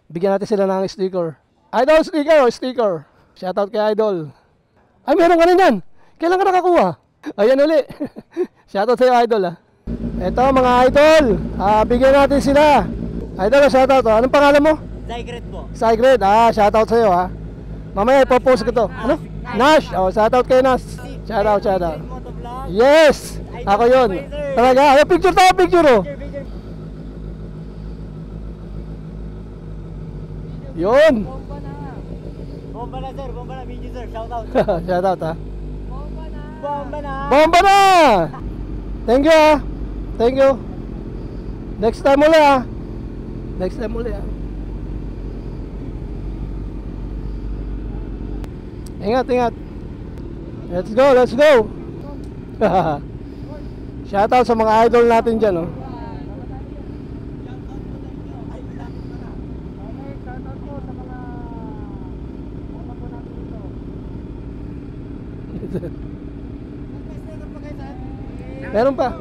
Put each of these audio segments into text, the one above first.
Bigyan natin sila ng sticker. Idol sticker o sticker. Shoutout kay Idol. Ay, meron ka rin yan. Kailan ka nakakuha? Ayan uli. Shoutout sa'yo, Idol ah. Ito mga idol. Bigyan natin sila. Idol, shoutout. Anong pangalan mo? Sigrid po. Sigrid. Shoutout sa'yo ha. Mamaya ipopost ko to. Ano? Nash. Shoutout kay Nash. Shoutout. Yes. Ako yun. Talaga. Picture tayo, picture oh. Yun. Bomba na sir, bomba na video sir, shoutout. Shoutout ha. Bomba na. Bomba na! Thank you ha. Thank you. Next time ulit ha. Next time ulit ha. Ingat, ingat. Let's go, let's go. Shoutout sa mga idol natin dyan oh. Meron pa.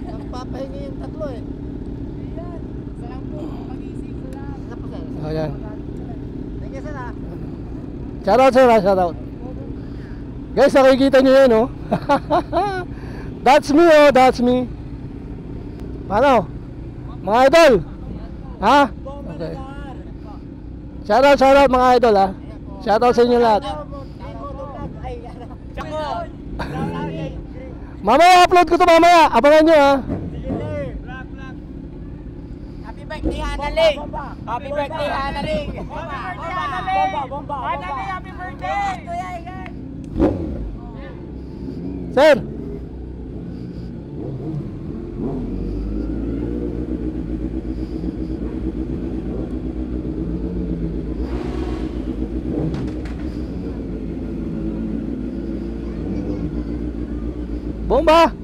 Nagpapahinga yung tatlo eh. Sarang po, pag-isip ko lang. Ayan. Thank you sir ha. Shoutout sir ha, shoutout. Guys, nakikita nyo yun oh. That's me oh, that's me. Paano? Mga idol. Ha? Okay. Shoutout mga idol ha. Shoutout sa inyo lahat. Mamaya upload ko to mamaya. Abangan nyo ha. Happy birthday Hanaling. Happy birthday Hanaling. Bomba. Hanaling, happy birthday. Sir. Bomba!